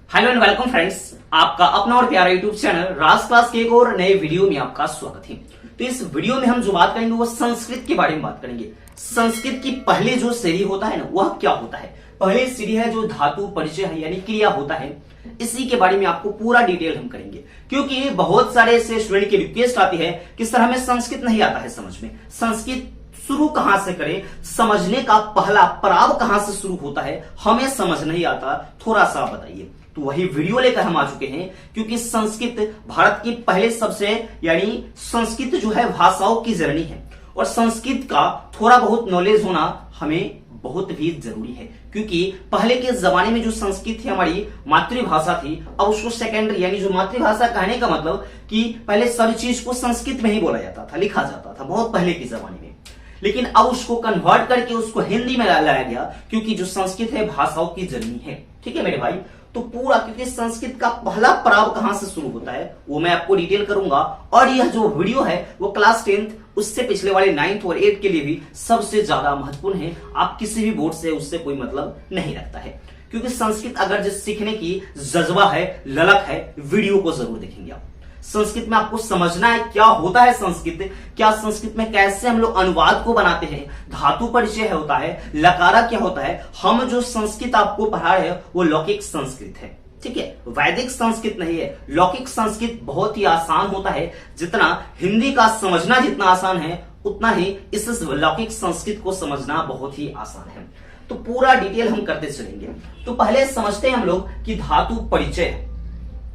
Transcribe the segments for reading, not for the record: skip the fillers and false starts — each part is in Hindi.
हेलो एंड वेलकम फ्रेंड्स, आपका अपना और प्यारा यूट्यूब चैनल राज क्लास के एक और नए वीडियो में आपका स्वागत है। तो इस वीडियो में हम जो बात करेंगे वो संस्कृत के बारे में बात करेंगे। संस्कृत की पहले जो सीढ़ी होता है ना, वह क्या होता है। पहली सीढ़ी है जो धातु परिचय है यानी क्रिया होता है। इसी के बारे में आपको पूरा डिटेल हम करेंगे, क्योंकि बहुत सारे ऐसे स्टूडेंट की रिक्वेस्ट आती है कि सर हमें संस्कृत नहीं आता है समझ में, संस्कृत शुरू कहां से करें, समझने का पहला पड़ाव कहां से शुरू होता है, हमें समझ नहीं आता, थोड़ा सा बताइए। तो वही वीडियो लेकर हम आ चुके हैं, क्योंकि संस्कृत भारत की पहले सबसे यानी संस्कृत जो है भाषाओं की जननी है, और संस्कृत का थोड़ा बहुत नॉलेज होना हमें बहुत भी जरूरी है, क्योंकि पहले के जमाने में जो संस्कृत थी हमारी मातृभाषा थी, अब उसको सेकेंडरी यानी जो मातृभाषा कहने का मतलब कि पहले सभी चीज को संस्कृत में ही बोला जाता था, लिखा जाता था बहुत पहले के जमाने में। लेकिन अब उसको कन्वर्ट करके उसको हिंदी में लाया गया, क्योंकि जो संस्कृत है भाषाओं की जननी है। ठीक है मेरे भाई, तो पूरा क्योंकि संस्कृत का पहला पड़ाव कहां से शुरू होता है वो मैं आपको डिटेल करूंगा, और यह जो वीडियो है वो क्लास 10th उससे पिछले वाले 9th और 8th के लिए भी सबसे ज्यादा महत्वपूर्ण है। आप किसी भी बोर्ड से उससे कोई मतलब नहीं रखता है, क्योंकि संस्कृत अगर जिस सीखने की जज्बा है, ललक है, वीडियो को जरूर देखेंगे आप। संस्कृत में आपको समझना है क्या होता है संस्कृत, क्या संस्कृत में कैसे हम लोग अनुवाद को बनाते हैं, धातु परिचय होता है, लकारा क्या होता है। हम जो संस्कृत आपको पढ़ा रहे हैं वो लौकिक संस्कृत है, ठीक है, वैदिक संस्कृत नहीं है। लौकिक संस्कृत बहुत ही आसान होता है, जितना हिंदी का समझना जितना आसान है उतना ही इस लौकिक संस्कृत को समझना बहुत ही आसान है। तो पूरा डिटेल हम करते चलेंगे। तो पहले समझते हैं हम लोग कि धातु परिचय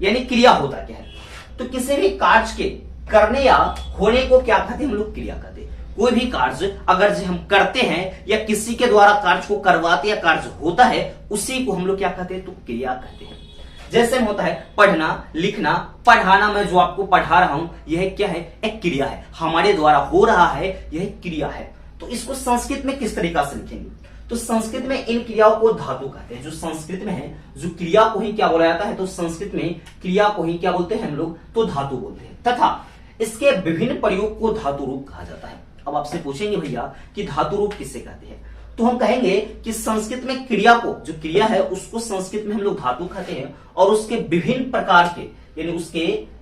यानी क्रिया होता क्या है। तो किसी भी कार्य के करने या होने को क्या कहते हैं, हम लोग क्रिया कहते हैं। कोई भी कार्य अगर जो हम करते हैं या किसी के द्वारा कार्य को करवाते या कार्य होता है, उसी को हम लोग क्या कहते हैं, तो क्रिया कहते हैं। जैसे में होता है पढ़ना, लिखना, पढ़ाना, मैं जो आपको पढ़ा रहा हूं यह क्या है, एक क्रिया है, हमारे द्वारा हो रहा है, यह क्रिया है। तो इसको संस्कृत में किस तरीका से लिखेंगे, तो संस्कृत में इन क्रियाओं को धातु कहते हैं। जो संस्कृत में है, जो क्रिया को ही क्या बोला जाता है, तो संस्कृत में क्रिया को ही क्या बोलते हैं हम लोग, तो धातु बोलते हैं, तथा इसके विभिन्न प्रयोग को धातु रूप कहा जाता है। अब आपसे पूछेंगे भैया कि धातु रूप किसे कहते हैं, तो हम कहेंगे कि संस्कृत में क्रिया को, जो क्रिया है उसको संस्कृत में हम लोग धातु कहते हैं, और उसके विभिन्न प्रकार के यानी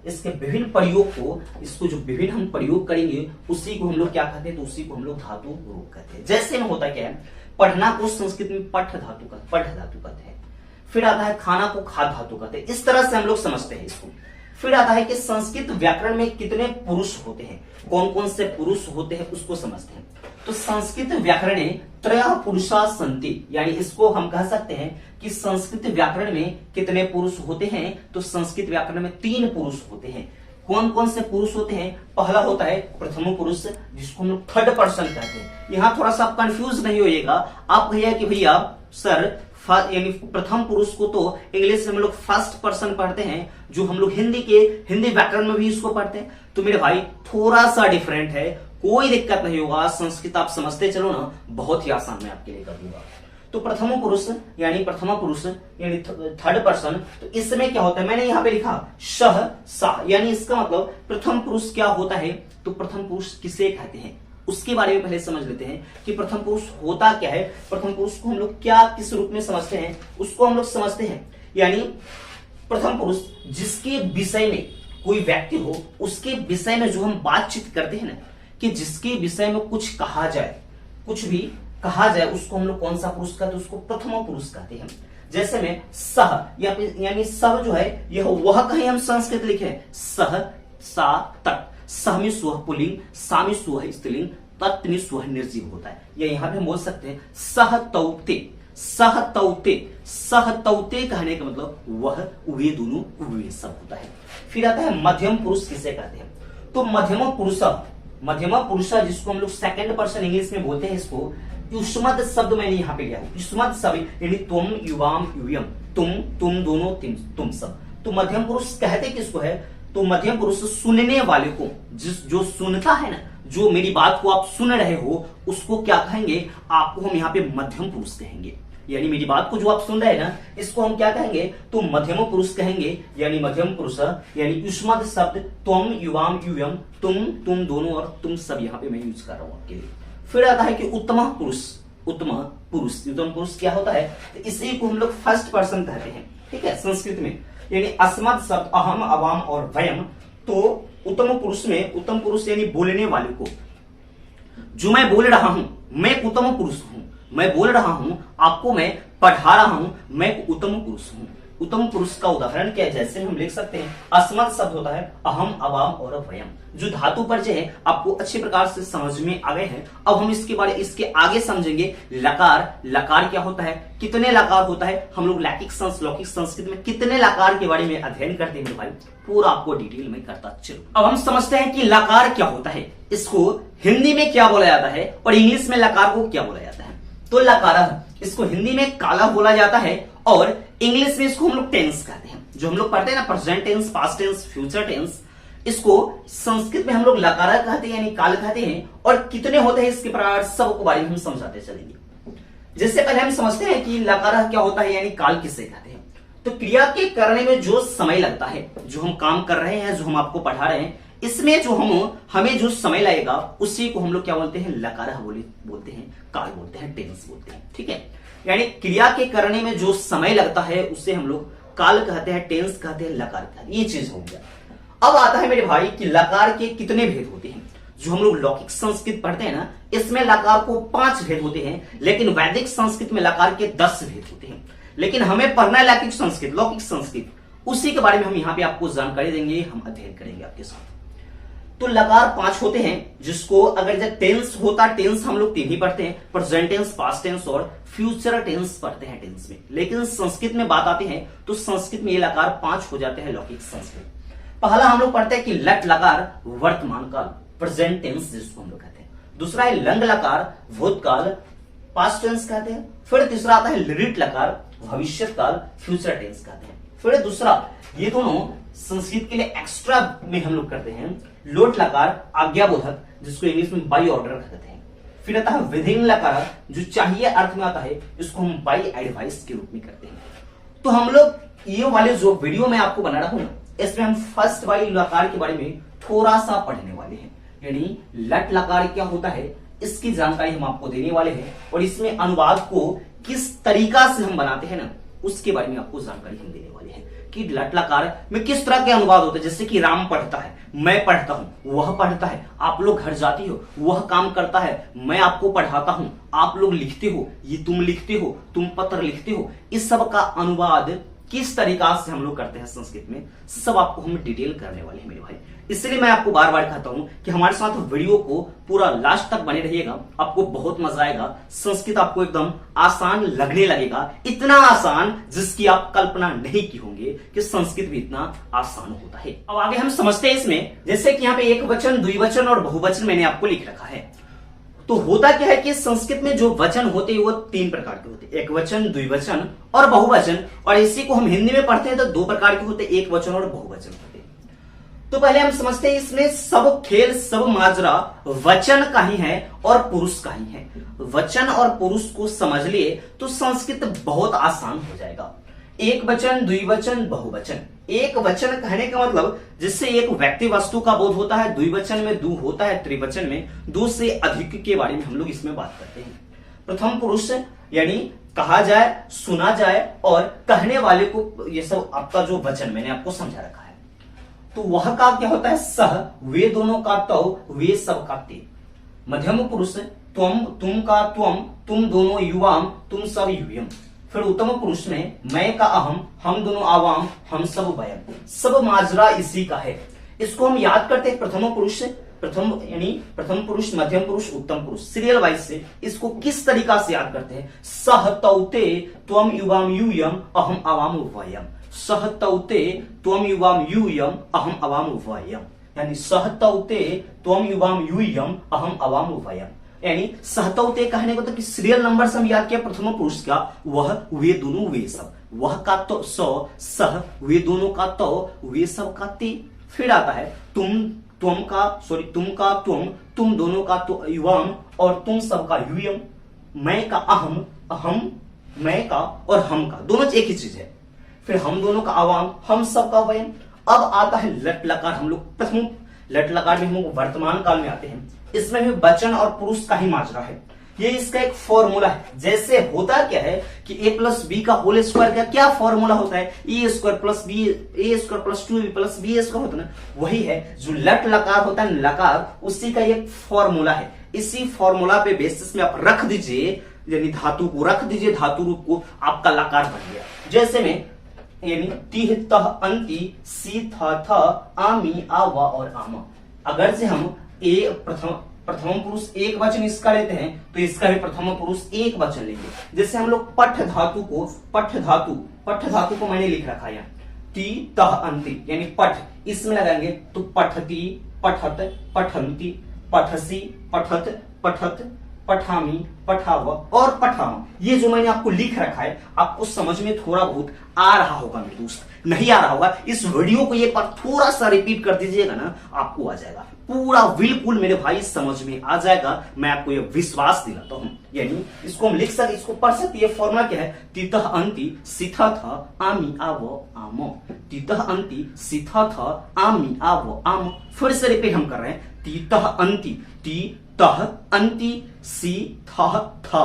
इसके विभिन्न प्रयोग को, इसको जो विभिन्न हम प्रयोग करेंगे उसी को हम लोग क्या कहते हैं, तो उसी को हम लोग धातु रूप कहते हैं। जैसे में होता क्या है, पढ़ना को संस्कृत में पठ धातु कहते हैं। फिर आता है खाना को खाद्य धातु कहते हैं। इस तरह से हम लोग समझते हैं इसको। फिर आता है कि संस्कृत व्याकरण में कितने पुरुष होते हैं, कौन कौन से पुरुष होते हैं उसको समझते हैं। तो संस्कृत व्याकरण त्रयः पुरुषा सन्ति, यानी इसको हम कह सकते हैं कि संस्कृत व्याकरण में कितने पुरुष होते हैं, तो संस्कृत व्याकरण में 3 पुरुष होते हैं। कौन कौन से पुरुष होते हैं, पहला होता है प्रथम पुरुष, जिसको हम लोग थर्ड पर्सन कहते हैं। यहां थोड़ा सा आप कंफ्यूज नहीं होइएगा, आप कहिए कि भैया सर यानी प्रथम पुरुष को तो इंग्लिश में हम लोग फर्स्ट पर्सन पढ़ते हैं, जो हम लोग हिंदी व्याकरण में भी इसको पढ़ते हैं। तो मेरे भाई थोड़ा सा डिफरेंट है, कोई दिक्कत नहीं होगा, संस्कृत आप समझते चलो ना, बहुत ही आसान मैं आपके लिए कर दूंगा। तो प्रथम पुरुष यानी थर्ड पर्सन, तो इसमें क्या होता है, मैंने यहां पे लिखा शह सा, यानी इसका मतलब प्रथम पुरुष क्या होता है, तो प्रथम पुरुष किसे कहते हैं उसके बारे में पहले समझ लेते हैं कि प्रथम पुरुष होता क्या है। प्रथम पुरुष को हम लोग क्या किस रूप में समझते हैं, उसको हम लोग समझते हैं, यानी प्रथम पुरुष जिसके विषय में कोई व्यक्ति हो, उसके विषय में जो हम बातचीत करते हैं ना, कि जिसके विषय में कुछ कहा जाए, कुछ भी कहा जाए, उसको हम लोग कौन सा पुरुष कहते हैं, उसको प्रथम पुरुष कहते हैं। जैसे में सह यानी सह जो है, यह वह कहीं हम संस्कृत लिखे सह सा तट, सह में स्व पुल्लिंग, सा में स्व स्त्रीलिंग, तत् में स्व निर्जीव होता है। या यहां पे हम बोल सकते हैं सहतौते, सहतौते कहने का मतलब वह, वे दोनों, वे सब होता है। फिर आता है मध्यम पुरुष किसे कहते हैं, तो मध्यम पुरुष जिसको हम लोग सेकंड पर्सन इंग्लिश में बोलते हैं, इसको युष्मद शब्द मैंने यहाँ पे लिया है। युष्मद शब्द यानी तुम, युवाम, युयम, तुम दोनों, तुम सब। तो मध्यम पुरुष कहते किसको है, तो मध्यम पुरुष सुनने वाले को, जो सुनता है ना, जो मेरी बात को आप सुन रहे हो, उसको क्या कहेंगे, आपको हम यहाँ पे मध्यम पुरुष कहेंगे। यानी मेरी बात को जो आप सुन रहे हैं ना, इसको हम क्या कहेंगे, तो मध्यम पुरुष कहेंगे। यानी मध्यम पुरुष यानी युष्मद शब्द तुम, युवाम, युयम, तुम दोनों और तुम सब यहाँ पे मैं यूज कर रहा हूं आपके लिए। फिर आता है कि उत्तम पुरुष क्या होता है, तो इसी को हम लोग फर्स्ट पर्सन कहते हैं। ठीक है, संस्कृत में यानी अस्मत् शब्द अहम, अवाम और वयम। तो उत्तम पुरुष में उत्तम पुरुष यानी बोलने वाले को, जो मैं बोल रहा हूं मैं उत्तम पुरुष हूं, मैं बोल रहा हूं आपको, मैं पढ़ा रहा हूं मैं उत्तम पुरुष हूं। उत्तम पुरुष का उदाहरण क्या है, जैसे हम लिख सकते हैं अस्मत् शब्द होता है अहम, अवाम और वयम। जो धातु परिचय है आपको अच्छे प्रकार से समझ में आ गए हैं। अब हम इसके आगे समझेंगे लकार। लकार क्या होता है, कितने लकार होता है, हम लोग लौकिक संस्कृत में कितने लकार के बारे में अध्ययन करते हैं भाई, पूरा आपको डिटेल में करता चलो। अब हम समझते हैं कि लकार क्या होता है, इसको हिंदी में क्या बोला जाता है और इंग्लिश में लकार को क्या बोला जाता है। तो लकार, इसको हिंदी में काला बोला जाता है और इंग्लिश में इसको हम लोग टेंस कहते हैं। जो हम लोग पढ़ते हैं ना, present tense, past tense, future tense, इसको संस्कृत में हम लोग लकारा कहते हैं यानी काल कहते हैं। और कितने होते हैं इसके प्रकार सबको बारे में हम समझाते चलेंगे। जैसे पहले हम समझते हैं कि लकारा क्या होता है यानी काल किसे कहते हैं। तो क्रिया के करने में जो समय लगता है, जो हम काम कर रहे हैं, जो हम आपको पढ़ा रहे हैं, इसमें जो हमें जो समय लगेगा उसी को हम लोग क्या बोलते हैं, लकारा बोलते हैं, काल बोलते हैं, टेंस बोलते हैं। ठीक है, यानी क्रिया के करने में जो समय लगता है उसे हम लोग काल कहते हैं, टेंस कहते हैं, लकार कहते हैं। ये चीज हो गया। अब आता है मेरे भाई कि लकार के कितने भेद होते हैं। जो हम लोग लौकिक संस्कृत पढ़ते हैं ना, इसमें लकार को 5 भेद होते हैं, लेकिन वैदिक संस्कृत में लकार के 10 भेद होते हैं। लेकिन हमें पढ़ना है लौकिक संस्कृत, उसी के बारे में हम यहाँ पे आपको जानकारी देंगे, हम अध्ययन करेंगे आपके साथ। तो लकार 5 होते हैं, जिसको अगर जब टेंस होता, टेंस हम लोग 3 ही पढ़ते हैं, प्रेजेंट टेंस, पास्ट टेंस और फ्यूचर टेंस पढ़ते हैं टेंस में। लेकिन संस्कृत में बात आती है तो संस्कृत में ये लकार 5 हो जाते हैं लौकिक संस्कृत। पहला हम लोग पढ़ते हैं कि लट लकार, वर्तमान काल, प्रेजेंट टेंस जिसको हम लोग कहते हैं। दूसरा है लंग लकार, भूतकाल, पास्ट टेंस कहते हैं। फिर तीसरा आता है लिट लकार, भविष्य काल, फ्यूचर टेंस कहते हैं। फिर दूसरा, ये दोनों संस्कृत के लिए एक्स्ट्रा में हम लोग करते हैं, लोट लकार, आज्ञाबोधक, जिसको इंग्लिश में बाई ऑर्डर कहते हैं। फिर आता है विधिंग लकार, जो चाहिए अर्थ में आता है, इसको हम बाई एडवाइस के रूप में करते हैं। तो हम लोग ये वाले जो वीडियो में आपको बना रहा हूं, इसमें हम फर्स्ट बाई लकार के बारे में थोड़ा सा पढ़ने वाले हैं। यानी लट लकार क्या होता है इसकी जानकारी हम आपको देने वाले हैं, और इसमें अनुवाद को किस तरीका से हम बनाते हैं ना, उसके बारे में आपको जानकारी हम देने वाले हैं कि लट लकार में किस तरह के अनुवाद होते हैं। जैसे कि राम पढ़ता है, मैं पढ़ता हूं, वह पढ़ता है, आप लोग घर जाती हो, वह काम करता है, मैं आपको पढ़ाता हूं, आप लोग लिखते हो, ये तुम लिखते हो, तुम पत्र लिखते हो। इस सब का अनुवाद किस तरीका से हम लोग करते हैं संस्कृत में, सब आपको हम डिटेल करने वाले हैं मेरे भाई। इसलिए मैं आपको बार बार कहता हूं कि हमारे साथ वीडियो को पूरा लास्ट तक बने रहिएगा, आपको बहुत मजा आएगा। संस्कृत आपको एकदम आसान लगने लगेगा, इतना आसान जिसकी आप कल्पना नहीं की होंगे कि संस्कृत भी इतना आसान होता है। अब आगे हम समझते हैं इसमें, जैसे कि यहाँ पे एक वचन, द्विवचन और बहुवचन मैंने आपको लिख रखा है। तो होता क्या है कि संस्कृत में जो वचन होते हैं वो 3 प्रकार के होते हैं, एक वचन, द्विवचन और बहुवचन। और इसी को हम हिंदी में पढ़ते हैं तो 2 प्रकार के होते हैं, एक वचन और बहुवचन होते हैं। तो पहले हम समझते हैं इसमें सब खेल, सब माजरा वचन का ही है और पुरुष का ही है। वचन और पुरुष को समझ लिए तो संस्कृत बहुत आसान हो जाएगा। एक वचन, द्विवचन, बहुवचन। एक वचन कहने का मतलब जिससे एक व्यक्ति वस्तु का बोध होता है, द्विवचन में दो होता है, त्रिवचन में 2 से अधिक के बारे में हम लोग इसमें बात करते हैं। प्रथम पुरुष यानी कहा जाए, सुना जाए और कहने वाले को, ये सब आपका जो वचन मैंने आपको समझा रखा है। तो वह का क्या होता है, सह, वे दोनों का तव, वे सब का ते। मध्यम पुरुष त्वम, तुम का त्वम, तुम दोनों युवाम, तुम सब यूयम। फिर उत्तम पुरुष में मैं का अहम, हम दोनों आवाम, हम सब वयम। सब माजरा इसी का है। इसको हम याद करते हैं प्रथम पुरुष, प्रथम पुरुष, मध्यम पुरुष, उत्तम पुरुष, सीरियल वाइज से इसको किस तरीका से याद करते हैं। सह तौते त्वम युवाम यूयम, अहम आवाम वयम। सह तौते त्वम युवाम यूयम, अहम आवाम वयम। यानी सह तौते त्वम युवाम यूयम, अहम आवाम वयम। यानी सहतौते कहने को तो कि सीरियल नंबर से हम याद किया प्रथम पुरुष का, वह, वे दोनों, वे सब। वह का तो सौ, सह, वे दोनों का तो, वे सब का ते। फिर आता है तुम का तुम, तुम दोनों का तो युवाम और तुम सब का यूयम। मैं का अहम, मैं का और हम का, दोनों एक ही चीज है। फिर हम दोनों का आवाम, हम सब का वयम। अब आता है लट लकार। हम लोग प्रथम लट लकार में हम लोग वर्तमान काल में आते हैं। इसमें भी वचन और पुरुष का ही माजरा है। ये इसका एक फॉर्मूला है। जैसे होता क्या है कि a प्लस बी का होल स्क्वायर का क्या फॉर्मूला होता है, A square plus B, A square plus 2b plus B square होता है ना, वही है जो लट लकार होता है लकार, उसी का एक फॉर्मूला है। इसी फॉर्मूला पे बेसिस में आप रख दीजिए, यानी धातु को रख दीजिए, धातु रूप को, आपका लकार बन गया। जैसे में यानी ती तह अंति सी थ आमी आवा और आमा। अगर से हम ए प्रथम पुरुष एक वचन इसका लेते हैं तो इसका भी प्रथम पुरुष एक वचन लेंगे। जैसे हम लोग पठ धातु को मैंने लिख रखा है ती तह अंति, यानी पठ इसमें लगाएंगे तो पठती, पठत, पठंती, पठसी, पठत, पठत, पठामी, पठाव और पठाम। ये जो मैंने आपको लिख रखा है, आपको समझ में थोड़ा बहुत आ रहा होगा मेरे दोस्त, नहीं आ रहा होगा इस वीडियो को एक बार थोड़ा सा रिपीट कर दीजिएगा ना, आपको आ जाएगा पूरा, बिल्कुल मेरे भाई समझ में आ जाएगा, मैं आपको ये विश्वास दिलाता हूं। यानी इसको हम लिख सकते, इसको पढ़ सकते। ये फॉर्मूला क्या है, तितः अंति सिथा था आमी आवो आमो, तितः अंति सिथा था आमी आवो आमो। फिर से रिपीट हम कर रहे हैं, तितः अंति, ती तह अंति सी थह थ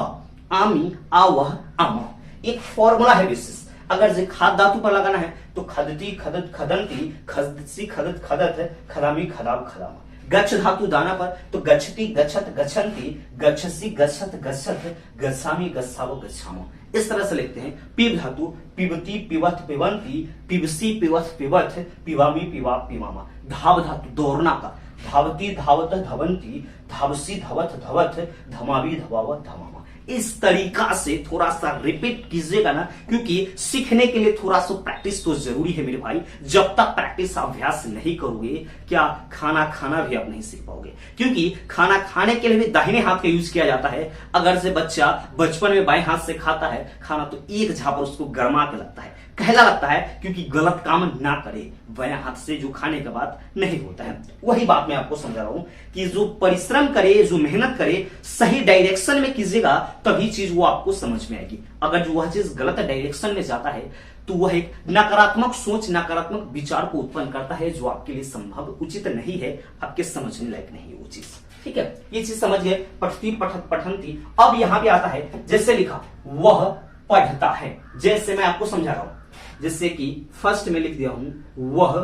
आमी आवह आम। एक फॉर्मूला है विशेष। अगर जे खाद धातु पर लगाना है तो खदती, खदत, खदंती, खदसी, खदत, खदत, खदामी, खदाम, खदाम। गच्छ धातु दाना पर तो गच्छति, गच्छत, गच्छन्ति, गच्छसी, गच्छत, गच्छत, गच्छामी, गच्छावो, गच्छामो। इस तरह से लिखते हैं। पिब धातु पिबती, पिबत, पिबंती, पिबसी, पिबत, पिबत, पिबामी, पिबा, पिमामा। धाव धातु दौड़ना का धावती, धावत, धवंती, धावसी, धवत, धवत, धमावी, धवाव, धमामा। इस तरीका से थोड़ा सा रिपीट कीजिएगा ना, क्योंकि सीखने के लिए थोड़ा सा प्रैक्टिस तो जरूरी है मेरे भाई। जब तक प्रैक्टिस अभ्यास नहीं करोगे, क्या खाना खाना भी आप नहीं सीख पाओगे, क्योंकि खाना खाने के लिए भी दाहिने हाथ का यूज किया जाता है। अगर से बच्चा बचपन में बाएं हाथ से खाता है खाना तो एक झापड़ उसको गर्मा के लगता है, कहला लगता है, क्योंकि गलत काम ना करे, बाएं हाथ से जो खाने के बाद नहीं होता है। वही बात मैं आपको समझा रहा हूं कि जो परिश्रम करे, जो मेहनत करे, सही डायरेक्शन में कीजिएगा तभी चीज वो आपको समझ में आएगी। अगर जो वह चीज गलत डायरेक्शन में जाता है तो वह एक नकारात्मक सोच, नकारात्मक विचार को उत्पन्न करता है, जो आपके लिए संभव, उचित नहीं है, आपके समझने लायक नहीं है वो चीज। ठीक है, ये चीज समझ गए। पठती, पठत, पठंती। अब यहां पे आता है, जैसे लिखा वह पढ़ता है, जैसे मैं आपको समझा रहा हूं, जैसे कि फर्स्ट में लिख दिया हूं वह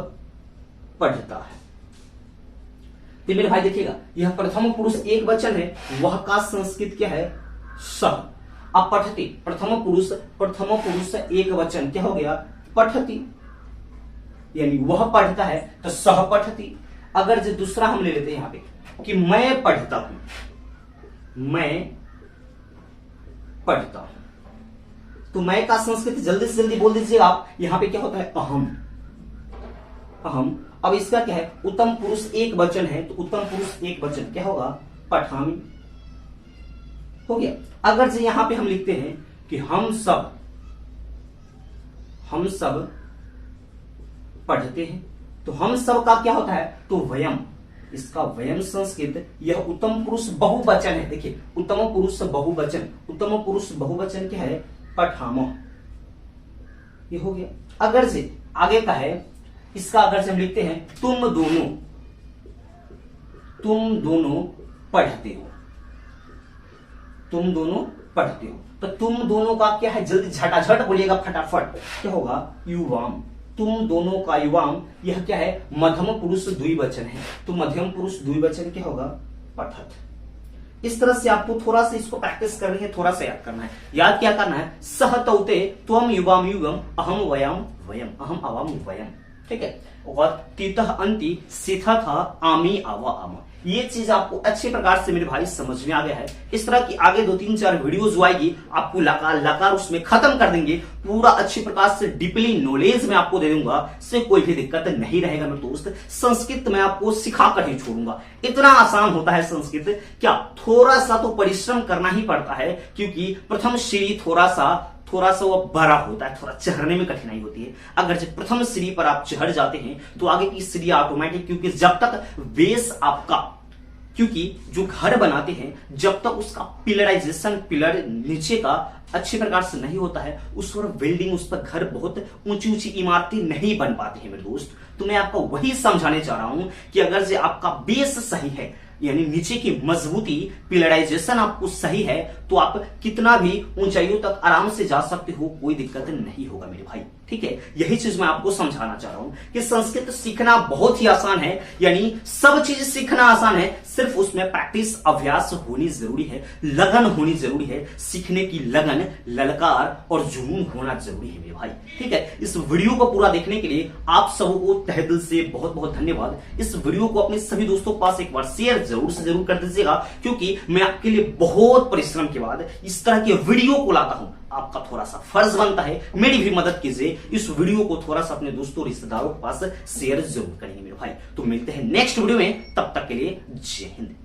पढ़ता है। तो मेरे भाई देखिएगा, यह प्रथम पुरुष एक वचन है, वह का संस्कृत क्या है, सह। अब पठती, प्रथम पुरुष एक वचन क्या हो गया, पठती, यानी वह पढ़ता है तो सह पठती। अगर जो दूसरा हम ले लेते हैं यहां पे कि मैं पढ़ता हूं, मैं पढ़ता हूं, तो मैं का संस्कृत जल्दी से जल्दी बोल दीजिए आप। यहां पे क्या होता है, अहम, अहम। अब इसका क्या है, उत्तम पुरुष एक वचन है, तो उत्तम पुरुष एक वचन क्या होगा, पठामी हो गया। अगर जो यहां पे हम लिखते हैं कि हम सब पढ़ते हैं, तो हम सब का क्या होता है, तो वयम। इसका वयम संस्कृत, यह उत्तम पुरुष बहुवचन है। देखिए, उत्तम पुरुष बहुवचन, उत्तम पुरुष बहुवचन क्या है, पठामो, ये हो गया। अगर से आगे का है, इसका अगर से हम लिखते हैं तुम दोनों पढ़ते हो, तुम दोनों पढ़ते हो, तो तुम दोनों का क्या है, जल्दी झटाझट बोलिएगा फटाफट, क्या होगा, युवाम। तुम दोनों का युवाम, यह क्या है, मध्यम पुरुष द्विवचन है, तो मध्यम पुरुष द्विवचन क्या होगा, पठत। इस तरह से आपको थोड़ा सा इसको प्रैक्टिस करनी है, थोड़ा सा याद करना है। याद क्या करना है, सह तौते त्वम युवाम युगम अहम वयम वयम अहम अवाम वयम। ठीक है, और तितः अंति सिथा था आमी आवा आमा। ये चीज आपको अच्छे प्रकार से मेरे भाई समझ में आ गया है। इस तरह की आगे 2-3-4 वीडियो जो आएगी, आपको लकार लकार उसमें खत्म कर देंगे, पूरा अच्छी प्रकार से डीपली नॉलेज में आपको दे दूंगा, इससे कोई भी दिक्कत नहीं रहेगा मेरे दोस्त। संस्कृत में आपको सिखाकर ही छोड़ूंगा, इतना आसान होता है संस्कृत। क्या थोड़ा सा तो परिश्रम करना ही पड़ता है, क्योंकि प्रथम सीढ़ी थोड़ा सा वो बड़ा होता है, थोड़ा चढ़ने में कठिनाई होती है। अगर जब प्रथम सीढ़ी पर आप चढ़ जाते हैं तो आगे की सीढ़ी ऑटोमेटिक, क्योंकि जब तक बेस आपका, क्योंकि जो घर बनाते हैं जब तक उसका पिलराइजेशन, पिलर नीचे का अच्छे प्रकार से नहीं होता है, उस पर बिल्डिंग, उस पर घर, बहुत ऊंची ऊंची इमारतें नहीं बन पाती है मेरे दोस्त। तो मैं आपको वही समझाने चाह रहा हूं कि अगर से आपका बेस सही है, यानी नीचे की मजबूती, पिलराइजेशन आपको सही है तो आप कितना भी ऊंचाइयों तक आराम से जा सकते हो, कोई दिक्कत नहीं होगा मेरे भाई। ठीक है, यही चीज मैं आपको समझाना चाह रहा हूं कि संस्कृत सीखना बहुत ही आसान है, यानी सब चीज सीखना आसान है, सिर्फ उसमें प्रैक्टिस, अभ्यास होनी जरूरी है, लगन होनी जरूरी है। सीखने की लगन, ललकार और जुनून होना जरूरी है मेरे भाई। ठीक है, इस वीडियो को पूरा देखने के लिए आप सबको तहे दिल से बहुत बहुत धन्यवाद। इस वीडियो को अपने सभी दोस्तों के पास एक बार शेयर जरूर से जरूर कर दीजिएगा, क्योंकि मैं आपके लिए बहुत परिश्रम के बाद इस तरह के वीडियो को लाता हूं। आपका थोड़ा सा फर्ज बनता है, मेरी भी मदद कीजिए, इस वीडियो को थोड़ा सा अपने दोस्तों रिश्तेदारों के पास शेयर जरूर करेंगे मेरे भाई। तो मिलते हैं नेक्स्ट वीडियो में, तब तक के लिए जय हिंद।